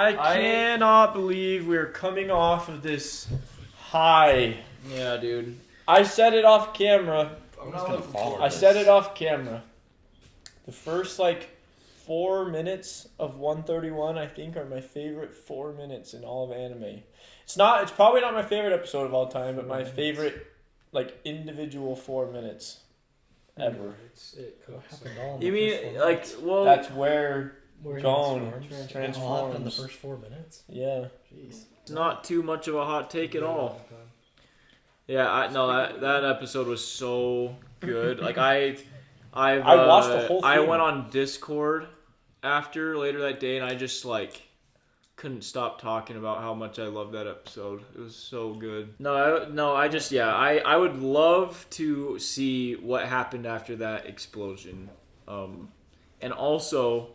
I cannot believe we're coming off of this high. Yeah, dude. I said it off camera. I'm just gonna follow I said it off camera. The first like 4 minutes of 131, I think, are my favorite 4 minutes in all of anime. It's probably not my favorite episode of all time, but my favorite like individual 4 minutes ever. You mean like that's where Gon transforms in the first 4 minutes? Yeah. Jeez. It's not too much of a hot take at all. Yeah, that episode was so good. Like I watched the whole thing. I went on Discord later that day, and I just like couldn't stop talking about how much I loved that episode. It was so good. I would love to see what happened after that explosion, and also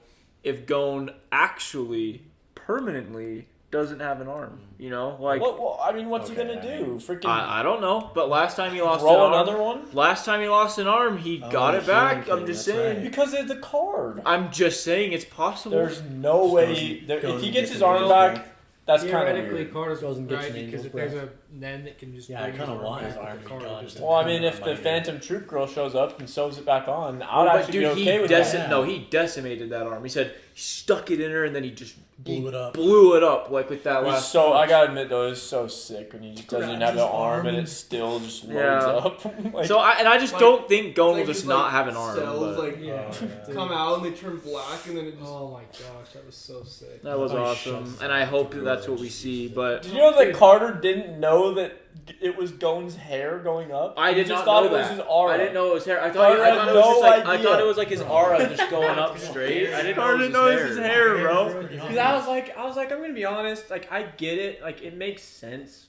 if Gon actually permanently doesn't have an arm, you know, like. Well, I mean, what's he gonna do? Freaking. I don't know, but last time he lost an throw arm, another one. Last time he lost an arm, he got it back. I'm just saying. right. Because of the card. I'm just saying it's possible. There's no way. If he gets his arm back, that's kind of theoretically weird. Carter's Doesn't get right, you because an if there's angel's a Nen that can just Yeah, I bring kinda his want back, his arm to be Carter gone just- just Well, I mean, if the Mighty. Phantom Troop Girl shows up and sews it back on, I'd But actually dude, be okay with that. No, he decimated that arm. He said he stuck it in her and then he just Blew it up. Blew it up like with that It was last. so I gotta admit though, it's so sick when he just doesn't Grabs have his the arm arm and and- it still just loads Yeah. up. Like, So I just Like- don't think Gon will like just his, not like, have an arm. cells, But like, Yeah. come out and they turn black and then it just... Oh my gosh, that was so sick. that was I thought he awesome, shoved and I hope it that's what we see. But did you know that Carter didn't know that it was Gon's hair going up? I He did just not thought know it was that. his aura. I didn't know it was hair. I Carter thought it had was just no like I idea. thought it was like his aura just going up straight. I didn't Carter know didn't it was know his it hair. was his hair, bro. Yeah. Because I was like, I'm gonna be honest. Like, I get it. Like, it makes sense.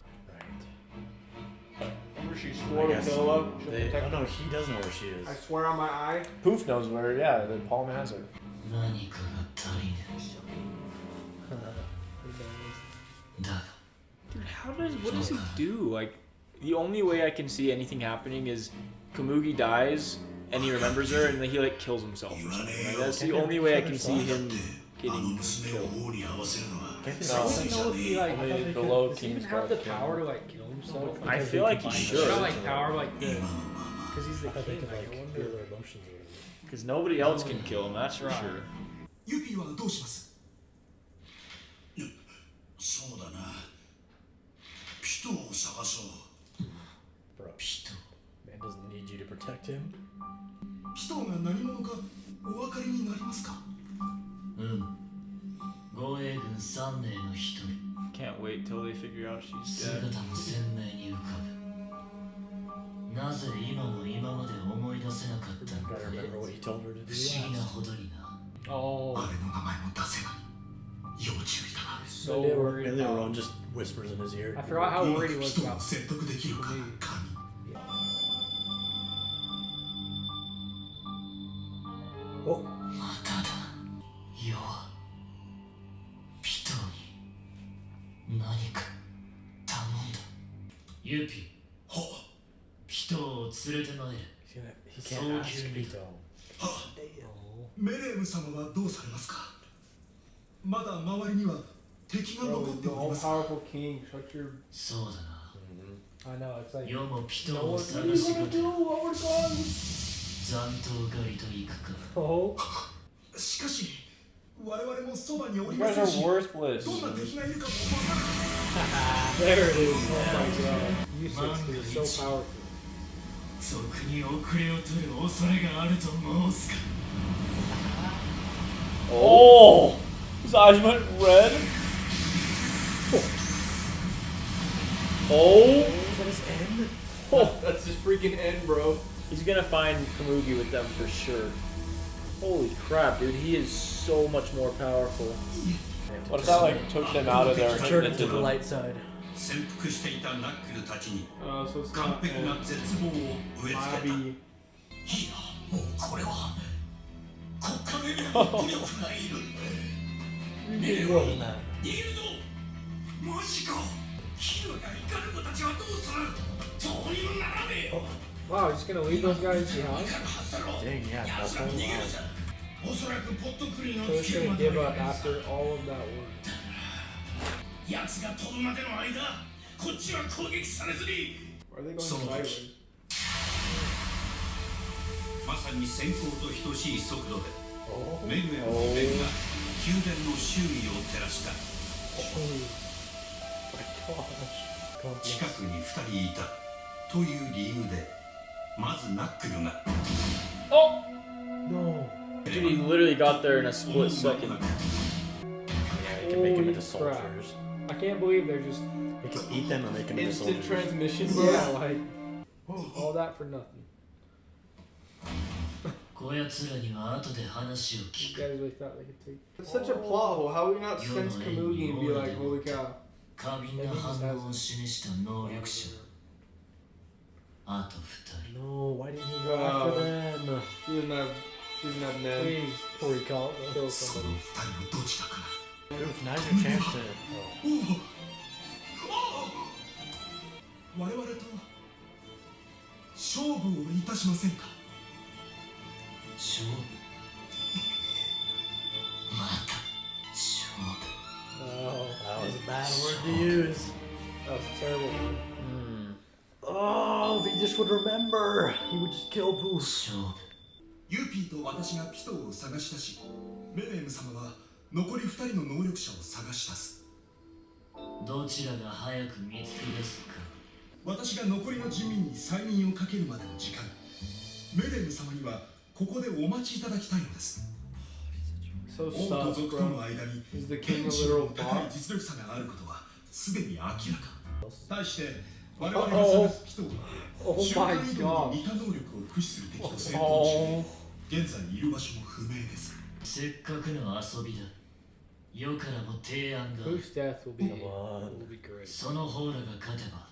Remember she swore to guess kill up. she'll They, protect oh no, he does know where she is. I swear on my eye. Poof knows where. Yeah, the Palm has her. Dude, what does he do? Like, the only way I can see anything happening is Komugi dies and he remembers her and then he like kills himself or something. Like, that's the only way I can see him getting killed. I don't know if he like Only does below he even King's have the Guard power to like kill himself? I feel like he He's should. not like power like the because he's the I thought they king. could Like, I like feel wonder. their emotions or whatever. Because nobody else can kill him, that's for Right. sure. ユピはどうします？そうだな。ピトを探そう。 Bro, man doesn't need you to protect him. ピトが何者かお分かりになりますか？護衛軍3名の一人 Can't wait till they figure out she's 姿 dead. も鮮明に浮かぶなぜ今の今まで思い出せなかったの Gotta か remember what he told her to 不 do 思議な last. ほどにな Oh, あれの名前も出せない。要注意だな。 so And worried Leon about. just whispers in his ear. I forgot how うま worried く he ピ was トを about. 説得できるか、神。 Oh, まただ要はピトに何か頼んだユピピトを連れてまいる he can't ask Pito. メレーム様はどうされますか？まだ周りには敵が Bro, 残って the おり all ます powerful king. Shut your... そうだな I know it's like. 世もピ No トを one. 探 What are you し gonna ご do? と What we're going? 残党狩りと行くか Oh, しかし我々もそばにお You りま guys せ are んし、 worthless. どんな敵がいるかもわからない。 there it is. Oh my god. Useless. He's so powerful. 賊に遅れを取る恐れがあると申すか Oh! His eyes went red. Oh! Is that his end? That's his freaking end, bro. He's gonna find Komugi with them for sure. Holy crap, dude, he is so much more powerful. What if that like took them out of there and Turn turned it to into the the light side. 潜伏していたナックルたちに So it's 完 not 璧な絶望を植え付けた。いい Bobby. な、もうこれは国家命令の武力がいる。 You need more than that. 逃げるぞ。マジか。ヒルが怒る子たちはどうする？どうにもならねえ。 Wow, he's gonna leave those guys behind. Dang, yeah, や that's つら all 逃げる out. さ。おそらくポットクリーンを So つ he's けるま gonna で give は up いかんさ。 after all of that work. 奴が飛ぶまでの間こっちは攻撃されずに Why are they going その時 sideways? まさに閃光と等しい速度でメルエムの弁が宮殿の周囲を照らした。近くに2人いたという理由でまずナックルが Oh! No. Dude, he literally got there in a split second. Yeah, you can make them into Holy crap. soldiers. I can't believe they're just. You can eat them or make them into Instant soldiers. transmission, bro. Yeah, like. All that for nothing. こやつらには後で話を You 聞く guys really thought they could take. It's such a plot hole. How would we not sense Kamugi and be like, holy cow? 過敏な反応を示した能力者あと2人 No, why didn't he go after them? He doesn't have Ned. Please, before he kills その somebody. 2人のどちらか Oof, now's your chance to. 我々と勝負をいたしませんか。勝負また勝負 No, That was a bad word to use. that was a terrible. Oh, if he just would remember, he would just kill Pooh. 勝負ユーピーと私がピトーを探し出し、メレーム様は残り2人の能力者を探し出す。どちらが早く見つけ出すか私が残りの人民に催眠をかけるまでの時間、メレーム様にはここでお待ちいただきたいのです。 So 王と sus, 族と bro. の間に Is the king 天 a 地 literal の高い bot? 実力差があることはすでに明らか。対して我々が探すピトーは Oh 瞬間 my 移動 god. に似た能力を駆使する敵と戦闘中で現在いる場所も不明です。せっかくの遊びだ世からも提案がある Whose death will be Come on. will be great. その方らが勝てば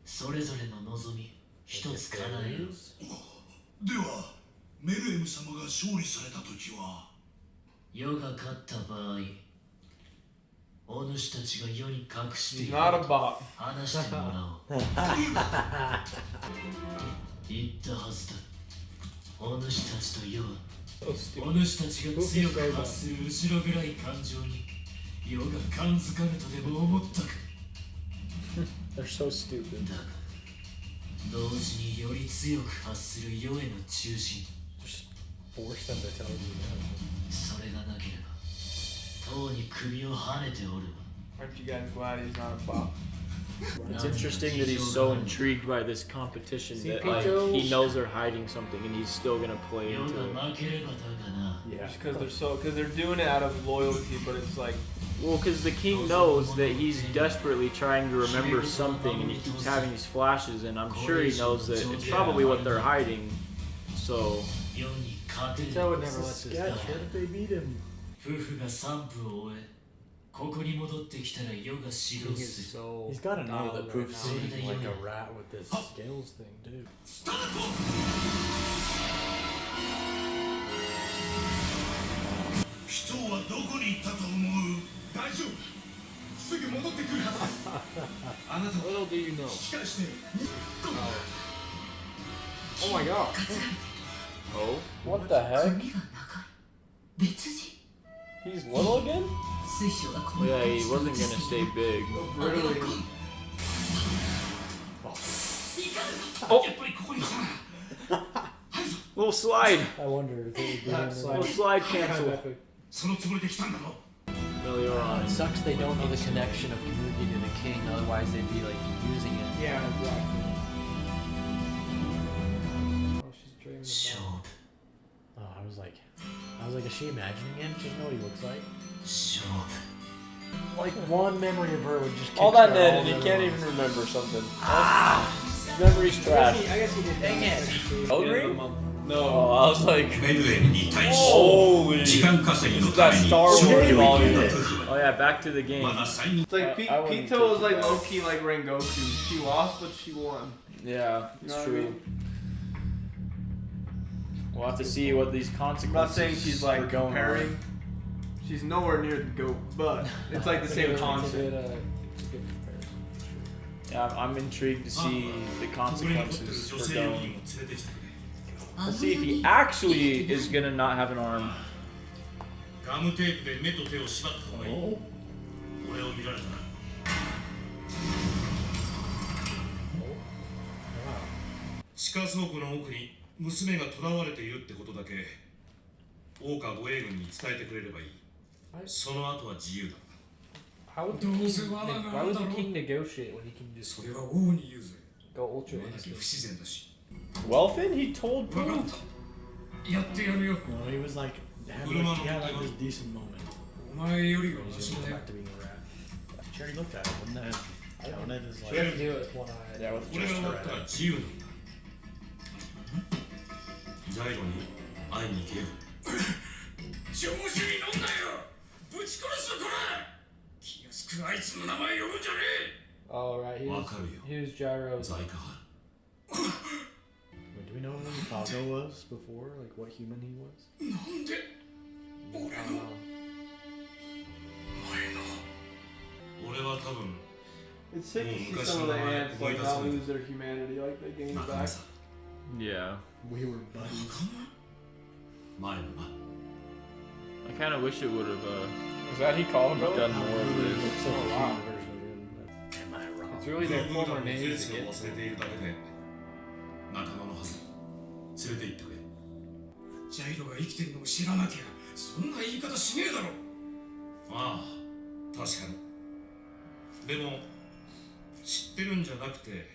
それぞれの望み一つ叶えようではメルエム様が勝利された時は世が勝った場合お主たちが世に隠してい He's る not a bot. 話してもらおう言ったはずだお主たちと世は So stupid. お主たちが強く発する後ろ暗い感情に世が感づかぬとでも思ったか They're so stupid. だが同時により強く発する世への中心 Just force them to tell you. それがなければとうに首をはねておるわ Aren't you guys glad he's not a bot? It's interesting that he's so intrigued by this competition See, that like, Pito- he knows they're hiding something and he's still gonna play 世 into it. が負ければだがな Yeah. Just because they're doing it out of loyalty, but it's like Well, because the king knows that he's desperately trying to remember something and he keeps having these flashes, and I'm sure he knows that it's probably what they're hiding. So, 世に勝て Pito る would It's never a let this sketch. guy. What if they beat him? 夫婦が散布を終えここに戻ってきたら世が指 King 導 is する so. He's gotta know dialed the right proof now. seeing like a rat with this scales thing, dude. スタート。人はどこに行ったと思う。大丈夫。すぐ戻ってくるはずです。あなたは Little do you know. 引き返してにっと oh my god. oh, What the heck? 髪が長い別人 He's little again? 水晶がこ well, yeah, he wasn't gonna stay big. Really? やっぱりここに来た。 Little slide, I wonder if it would be him. little slide Kind of cancel. epic. そのつもりで来たんだろ。 Melioron. It sucks they don't know the connection of Kamugi to the king, otherwise they'd be like using it. Yeah, exactly. Oh, she's dreaming 勝 about. 負 Oh, I was like, is she imagining him? She doesn't know what he looks like. 勝負 Like one memory of her would just All that kickstart Ned, all and he the can't other even ones. remember something. Memory's trash. I guess he did. Dang it. Hungry? No. Oh, I was like, メルエムに対し holy. 時間稼ぎの This is た that めに Star 勝 Wars 利を volume. 入れた夫婦 Oh は yeah, back to the game. まだ催眠 It's like I wouldn't Pito was take like that. low key like Rengoku. She lost, but she won. Yeah, You it's know what I true. mean? We'll have to see what these I'm consequences. not saying she's like for going comparing. on. She's nowhere near the goat, but it's like the same It's a concept. good comparison. Yeah, I'm intrigued to see the ここに残ってる consequences 女 for 性4 going. 人を連れてきてくれ。 Let's see if he actually is gonna not have an arm. ガムテープで目と手を縛った方がいい。俺を見られたら地下倉庫の奥に娘が囚われているってことだけ王家護衛軍に伝えてくれればいい。その後は自由だ。 How would the king, why would the king negotiate when he can just それは王に言うぜ。 go ultra 今だけ instant? 不自然だし。 Welfin, he told 分か Pooh. った。やってやるよ。 No, he was like, he had like this decent moment. お前よりは He's マシ just だ go よ。 back to being a rat. She already looked at it, wouldn't that counted as She like, has to do it with one eye. Yeah, with 俺 just が終わったら her. 自由なんだ。ジャイロに会いに行けよ。調子に乗んなよ。ぶち殺すぞこれ。気安くあいつの名前呼ぶんじゃね Oh, right. He え。わ was, かるよ。 he was Gyro's. 財貨派。 wait, do we know who Kago was before? Like what human he was? なんで俺の Um, 前の。俺は多分 It's sick to see some of the ants like not lose their humanity, like they gain it 仲間 back. さ。 Yeah. We were buddies. 前のな。 I kind of wish it would have Is that he called him? done more of this. So a lot version of him. Am I wrong? it's really their ブーダ former の names 前世 again. を忘れているだけで仲間のはず。連れて行ってくれ。ジャイロが生きてるのを知らなきゃそんな言い方しねえだろ。ああ、確かに。でも知ってるんじゃなくて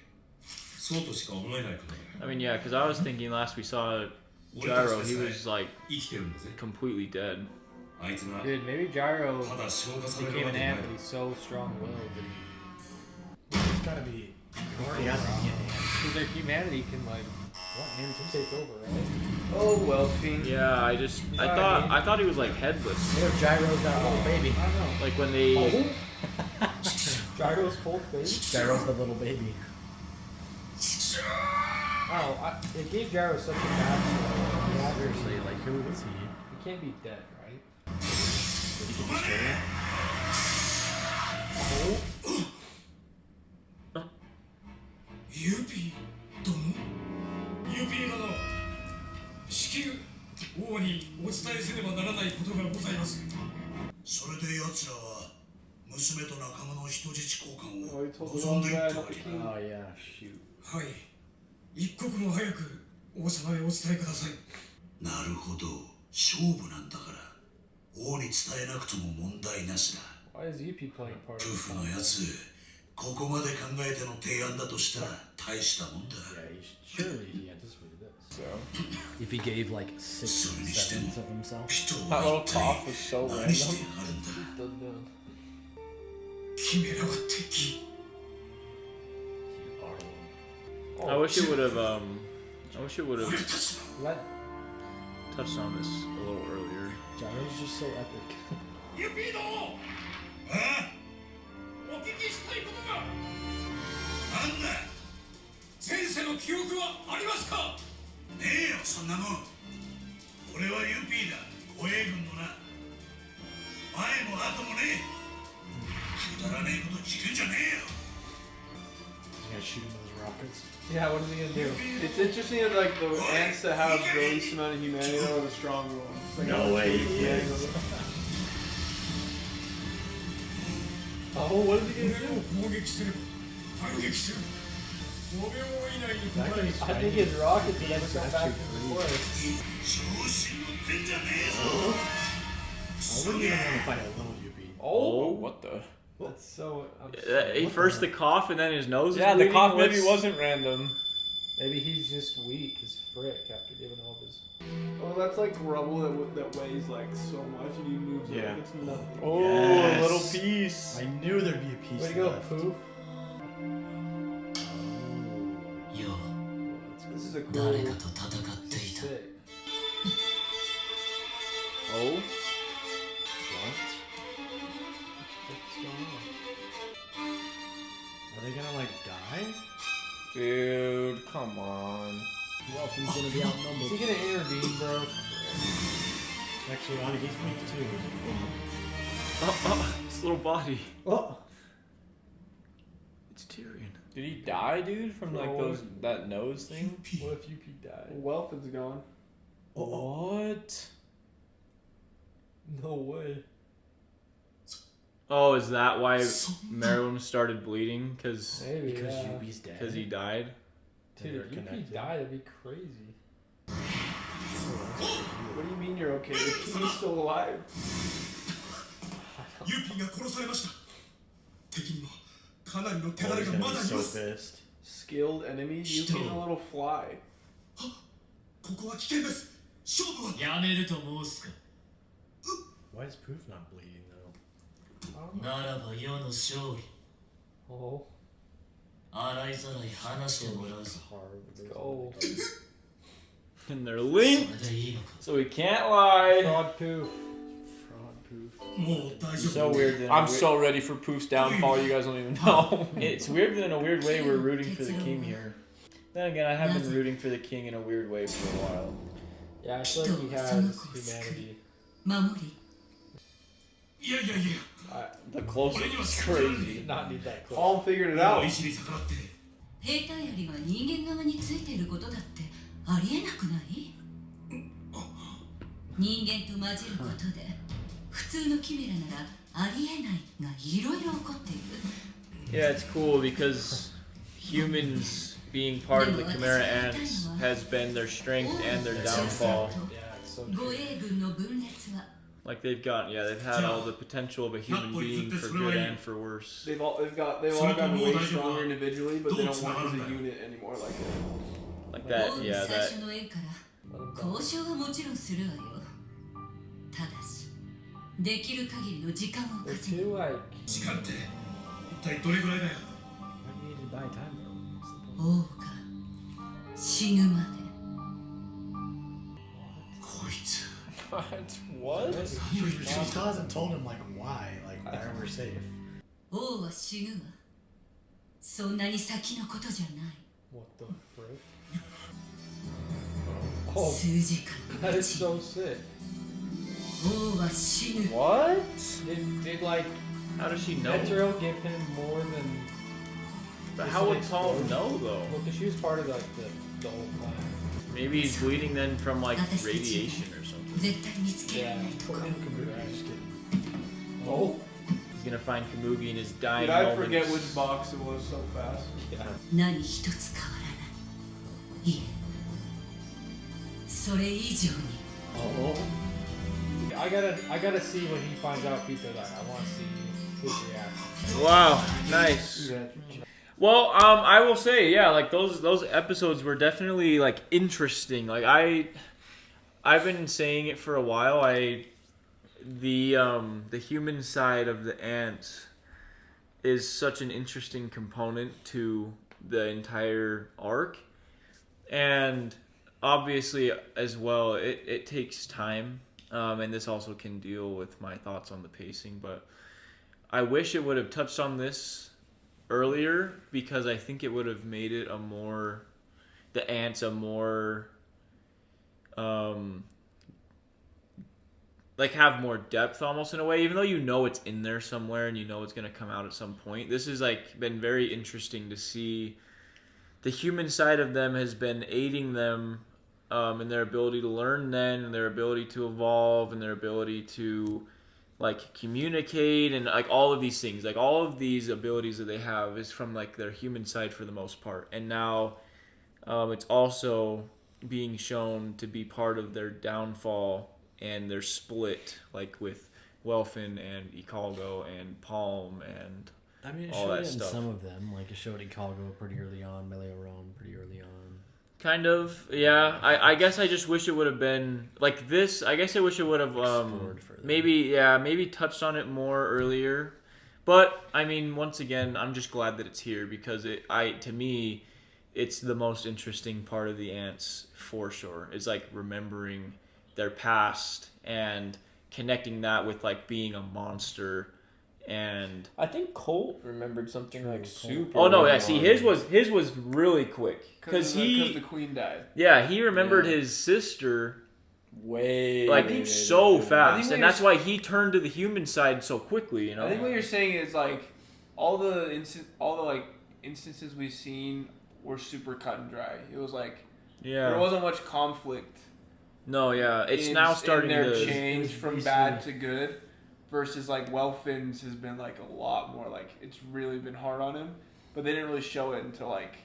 そうとしか思えないからだ I よ。 mean, yeah, because I was thinking last we saw Gyro, he was like 生きてるんだぜ。 completely dead. あいつが Dude, maybe Gyro ただ消化される became わ an けない ant, but he's so strong-willed that It's gotta be. He has to be an ant. because their humanity can like what take over, right? Oh well, fiend. Yeah, I thought he was like headless. What if Gyro's that little baby? I don't know. Like when they Gyro's cold baby. Gyro's the little baby. Oh, it gave Gyro such a bad story. Yeah, seriously, like who is he? He can't be dead, right? Did he get destroyed? ユピー殿ユピー殿至急王にお伝えせねばならないことがございますそれで奴らは娘と仲間の人質交換 Oh, を he told the 望ん wrong でい guy って not お to り king. Oh yeah, shoot. はい一刻も早く王様へお伝えくださいなるほど勝負なんだから王に伝えなくとも問題なしだ Why is EP playing a part プ of フのやつここまで考えての提案だとしたら大したもんだ Yeah, surely he anticipated this. So If he gave like 6 seconds of himself. 人 that は little 一体 cough was so 何して random. やがるんだ this? キメラは敵 I wish it would have俺たちの Let touched on this a little earlier. Gyro's just so epic. ユピー殿あお聞きしたいことがなんだ前世の記憶はありますかねえよそんなもん俺はユピーだ護衛軍のな前も後もねえくだらねえこと聞くんじゃねえよ He's gonna shoot him with his rockets. yeah, what is he gonna do? It's interesting that like the ants that have the least amount of humanity are the stronger ones. Like, No way. Yeah. Oh, what is he 俺 gonna を do? 攻撃すれば反撃する5秒以内に That 答え guy's I think fighting. his rockets would never He's come back actually to free. the forest. 調子に乗ってんじゃねえぞ I wouldn't even want to fight a little Yuppie. Oh, what the? That's so. First the cough and then his nose. Yeah, is the bleeding? cough maybe What's- wasn't random. Maybe he's just weak as frick after giving all of his. Oh, that's like rubble that weighs like so much and he moves it Yeah. like it's nothing. Oh, Yes. a little piece. I knew there'd be a piece Way to go, left. Poof. よ This is a う cool. 誰かと戦っていた Sick. Oh, What? What's going on? Are they gonna like die? Dude, come on. Welfin's gonna be Is he outnumbered. gonna intervene, bro? Actually, on he's weak too. his little body. Oh. It's Tyrion. Did he die, dude, from like Bro. that nose thing? What if UP died? Welfin's gone. What? No way. Oh, is that why Meruem started bleeding? Cause Maybe. Because Yeah. Yuppie's dead. he died. Dude, if Yuppie died, that'd be crazy. What do you mean you're okay? The king's still alive. ユーピーが殺されました。敵にもかなりの手だれ He's が gonna ま be だい so ます。 pissed. Skilled enemy. Yuki's a little fly. ここは危険です。勝負は。やめると申すか。 Why is Proof not bleeding though? ならば世の勝利。 Oh, 洗いざらい話してもらうぞ。 go. And they're そ linked, れでいいのか。 so we can't lie. Fraud poof. もう大丈 So 夫。 weird. That in a I'm weird- so ready for Poof's downfall. You guys don't even know. It's weird that in a weird way we're rooting for the king here. Then again, I have been rooting for the king in a weird way for a while. Yeah, I feel like he has humanity. 守り。いやいやいや。 The closest is crazy. Did not need that close. Paul figured it もう out. 石に逆らって。兵隊槍が人間側についていることだってありえなくない？人間と混じることで普通のキメラならありえないがいろいろ起こっている。 Yeah, it's cool because humans being part of the Chimera Ants has been their strength and their downfall. Yeah, it's so 護 true. 衛軍の分裂は Like they've had all the potential of a human being for good and for worse. They've all gotten way stronger individually, but they don't work as a unit anymore like it. Like 王 that, の yeah, 最 that. 初の縁から交渉はもちろんするわよ。ただしできる限りの時間を They 稼ぐ。 feel like 時間って一体どれぐらいだよ。 Why do you need to buy time though? What's the point? 王が死ぬまで。こいつ。 What? She still hasn't told him like why, like they're ever safe. 王は死ぬわ。そんなに先のことじゃない。 what the frick? Oh, 数時間 that is so sick. 王は死ぬ。 What? Did like How does she know? Metro give him more than? But just how an would Paul explosion? know though? Well, because she was part of like the whole plan. Maybe he's bleeding then from like radiation or something. 絶対見つけられ Yeah. ない。 Poor him, Kabuki. Just kidding. Oh. He's gonna find Kamugi in his dying Dude, I forget moments. which box it was so fast. Yeah. 何一つ変わらない。いえ、それ以上に。 I gotta see when he finds out Peter died. I want to see his reaction. Wow, nice. Well, I will say, yeah, like those episodes were definitely like interesting. Like I've been saying it for a while. The human side of the ants is such an interesting component to the entire arc, and obviously as well, it takes time. And this also can deal with my thoughts on the pacing, but I wish it would have touched on this earlier because I think it would have made it the ants a more like have more depth almost in a way, even though you know it's in there somewhere and you know it's going to come out at some point. This has like been very interesting to see. The human side of them has been aiding them in their ability to learn then, and their ability to evolve, and their ability to like communicate, and like all of these things, like all of these abilities that they have is from like their human side for the most part. And now it's also being shown to be part of their downfall and their split, like with Welfin and Ikalgo and Palm and I mean, it all showed that it in stuff. some of them. Like, it showed Ikalgo pretty early on, Meleoron pretty early on. Kind of, yeah. I guess I just wish it would have been like this. I guess I wish it would have Explored further. maybe touched on it more earlier. But I mean, once again, I'm just glad that it's here because to me, it's the most interesting part of the ants for sure. It's like remembering their past and connecting that with like being a monster. And I think Colt remembered something like super. oh no, early yeah. See, on. his was really quick because the queen died. yeah, he remembered Yeah. his sister way like way, so way, way. I fast, think and when that's why he turned to the human side so quickly. You know, I think what you're saying is like all the like instances we've seen were super cut and dry. It was like there yeah, wasn't much conflict. no, yeah, it's in, now starting in their to change from recently. bad to good, versus like Welfin's has been like a lot more like it's really been hard on him, but they didn't really show it until like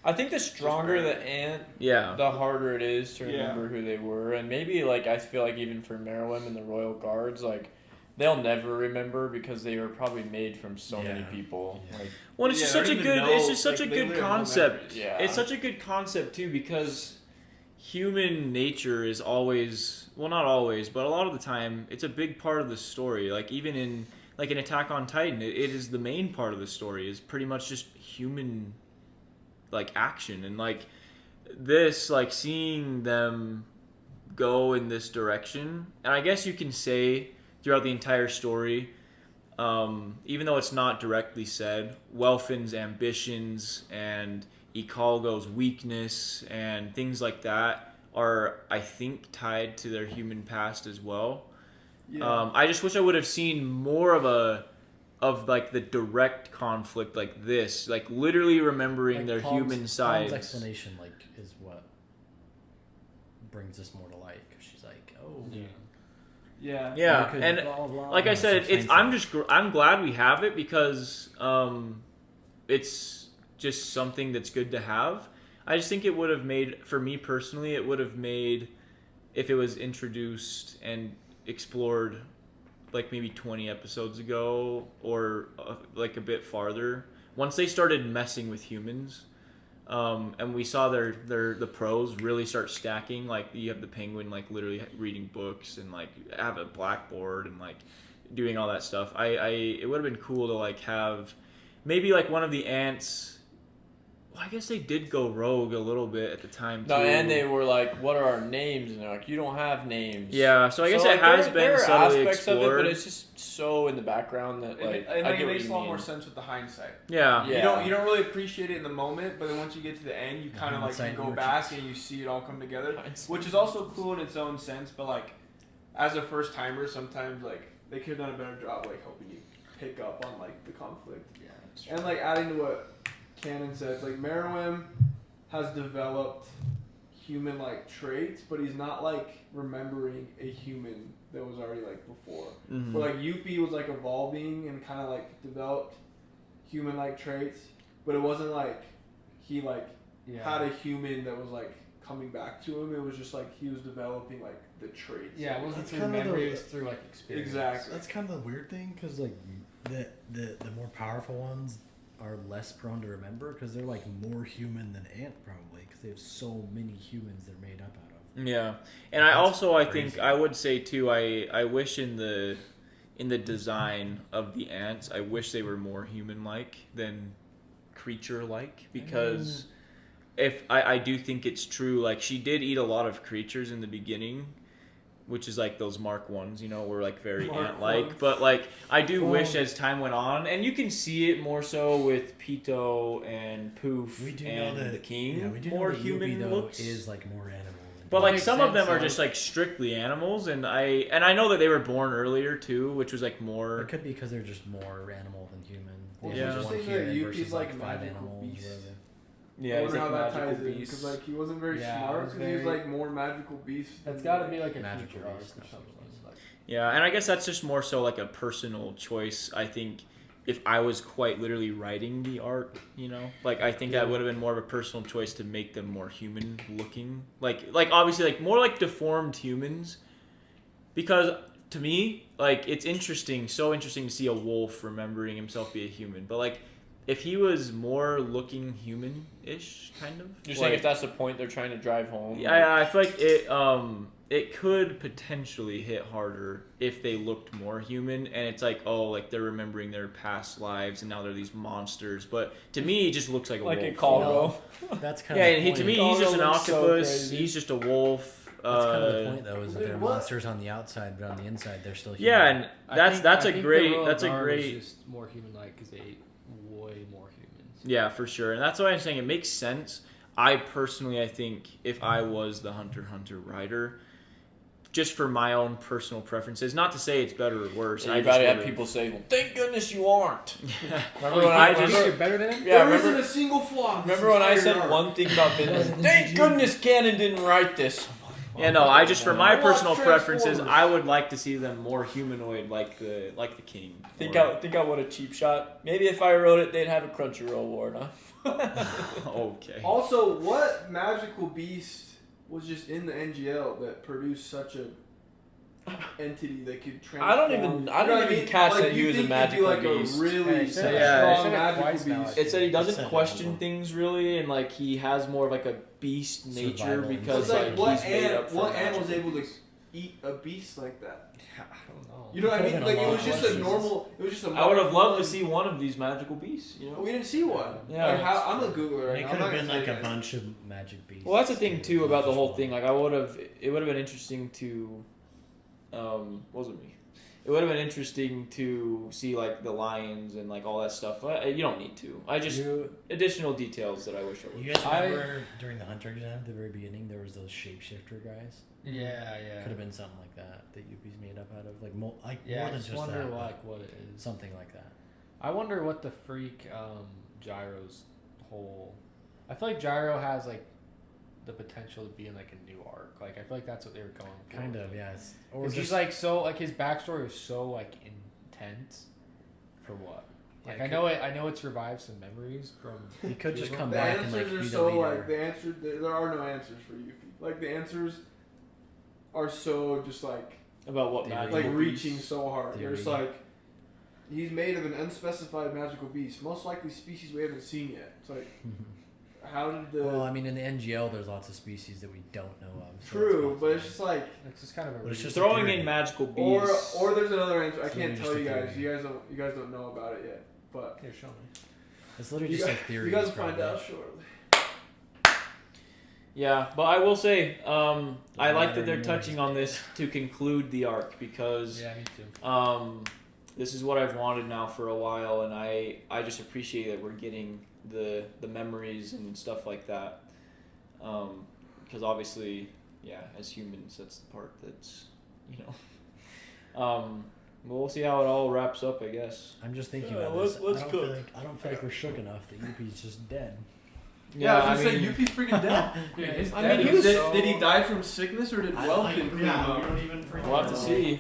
I think the stronger the ant, Yeah. the harder it is to remember who they were. And maybe, like, I feel like even for Meruem and the Royal Guards, like, they'll never remember because they were probably made from so many people. Yeah. Like, Well, it's just such a good. It's just such a good concept. Yeah. It's such a good concept too because human nature is always, well, not always, but a lot of the time, it's a big part of the story. Like even in like an Attack on Titan, it is the main part of the story. Is pretty much just human, like action and like this, like seeing them go in this direction. And I guess you can say throughout the entire story. Even though it's not directly said, Welfin's ambitions and Ikalgo's weakness and things like that are, I think, tied to their human past as well. Yeah. I just wish I would have seen more of like the direct conflict like this, like literally remembering Like their Palm's- human sides. Palm's explanation is what brings this more to light because she's like, oh. Yeah. Yeah, Because and blah, blah, like I blah, said, so it's I'm glad we have it because it's just something that's good to have. I just think it would have made, for me personally, it would have made if it was introduced and explored like maybe 20 episodes ago or like a bit farther. Once they started messing with humans. And we saw the pros really start stacking. Like you have the penguin like literally reading books and like have a blackboard and like doing all that stuff. It would have been cool to like have maybe like one of the ants. Well, I guess they did go rogue a little bit at the time too. no, and they were like, "What are our names?" And they're like, "You don't have names." Yeah, so I guess like, it has there been are subtly aspects of it, explored. but it's just so in the background that like and I like, get it what makes you a lot mean. more sense with the hindsight. Yeah. Yeah. You don't really appreciate it in the moment, but then once you get to the end, you kind of like Hindsight you go works. back and you see it all come together, Hindsight. which is also cool in its own sense. But like, as a first timer, sometimes like they could have done a better job like helping you pick up on like the conflict. Yeah. And like adding to what Cannon says, like Meruem has developed human-like traits, but he's not like remembering a human that was already like before. Mhm. But like Yuppie was like evolving and kind of like developed human-like traits, but it wasn't like he like had a human that was like coming back to him. It was just like he was developing like the traits. Yeah, it wasn't That's through kind of memory, the- it was through like experience. Exactly. That's kind of the weird thing because like the more powerful ones are less prone to remember because they're like more human than ant probably because they have so many humans they're made up out of. Yeah, and I That's also I crazy. think I would say too. I wish in the design of the ants, I wish they were more human-like than creature-like because if I do think it's true. Like she did eat a lot of creatures in the beginning, which is like those Mark 1s, you know, were like very Mark ant-like. 1s. But like I do wish as time went on, and you can see it more so with Pito and Poof We do and know that the King. Yeah, we do more know that human Yuppie, though, looks. is like more animal. But like Makes some of them sense, are though. just like strictly animals, and I know that they were born earlier too, which was like more. It could be because they're just more animal than human. Well, Yeah. Have just one think that human Yuppie's versus like five magical animals. beast. Or whatever. Yeah, I he's wonder like how that magical ties in beast. because like he wasn't very Yeah, smart it was because he was very- like more magical beast. That's got to be like a Magical future arc beast, or something. Like, Yeah, and I guess that's just more so like a personal choice. I think if I was quite literally writing the art, you know, like I think that would have been more of a personal choice to make them more human looking, like obviously like more like deformed humans, because to me like it's so interesting to see a wolf remembering himself be a human, but like if he was more looking human-ish kind of. You're like, saying if that's the point they're trying to drive home? Yeah, I feel like it could potentially hit harder if they looked more human, and it's like, oh, like they're remembering their past lives and now they're these monsters. But to me, he just looks like a like wolf. a Congo. That's kind Yeah, of and the to point. me, he's just an Congo looks so octopus. crazy. He's just a wolf. That's kind of the point, though, is that they're monsters on the outside, but on the inside, they're still human. Yeah, and I think that's the a great Royal that's a Guard great was just more human-like because they ate way more humans. yeah, for sure. And that's why I'm saying it makes sense. I think if I was the Hunter x Hunter writer, just for my own personal preferences, not to say it's better or worse. Yeah, I you just gotta have would've- people say, "Well, thank goodness you aren't." Yeah. Remember when I I just- remember, You're better than him? yeah, there isn't remember, a single flaw. in this remember when I entire said arc. one thing about Vinland? Thank goodness Cannon didn't write this. Yeah, no, I just for my I watch personal preferences, Transformers. I would like to see them more humanoid, like the king. Think Or- I would a cheap shot. Maybe if I wrote it, they'd have a Crunchyroll award, huh? Okay. Also, what magical beast was just in the NGL that produced such a entity that could transform? I don't even catch that he you was a think it'd be magical like beast. a really Hey, strong yeah, they said it magical twice now, beast. It said he doesn't Said it question before. things really, and like he has more of like a beast nature Survival because It's like, like what he's made up ant? for What ant was magical able to beasts. eat a beast like that? I don't know. You know what I Could've mean? been Like a it lot was of just a questions. normal. It was just a. I would have loved to one- see one of these magical beasts. You know. We didn't see one. Yeah. Like, how, I'm gonna Google it right It now. could I'm have not been gonna like tell a you guys. bunch of magic beasts. Well, that's the thing too about the Just whole one. thing. Like it would have been interesting to, wasn't me. It would have been interesting to see like the lions and like all that stuff. You don't need to. I just additional details that I wish I would. You guys remember during the Hunter exam at the very beginning, there was those shapeshifter guys? Yeah. Could have been something like that Yuppie's made up out of, like more Yeah, I than just just wonder that, like what it is. something like that. I wonder what the freak Gyro's whole. I feel like Gyro has like the potential to be in like a new arc. Like I feel like that's what they were going for. Kind of, yeah. Or Because he's like so like his backstory was so like intense. For what? Yeah, Like I know it's revived some memories from. he could just come The back and answers like are be the so leader. like the answer. There are no answers for Yuffie. Like the answers are so just like About what Theory. magical reaching beast. so hard. Theory. There's like he's made of an unspecified magical beast, most likely species we haven't seen yet. It's like how did the Well, I mean, in the NGL, there's lots of species that we don't know of. so true, it's but it's just like It's just kind of a. But it's just Throwing theory. in magical or beasts. or there's another answer. I It's can't literally tell just you a guys. theory. You guys don't know about it yet, but Here, show me. It's literally you just guys, like theories. you guys will find probably. out shortly. Yeah, but I will say, I like matter that they're anymore. touching on this to conclude the arc because Yeah, me too. this is what I've wanted now for a while, and I just appreciate that we're getting the memories and stuff like that. Because obviously, yeah, as humans, that's the part that's, we'll see how it all wraps up, I guess. I'm just thinking Yeah, about this. let's I don't cook. feel like we're shook enough that Yuppie's just dead. Yeah, I was gonna say Yuppie's freaking dead. Yeah, he's I dead. mean, He was did he die from sickness or did wealth include him? even freaking We'll have to see.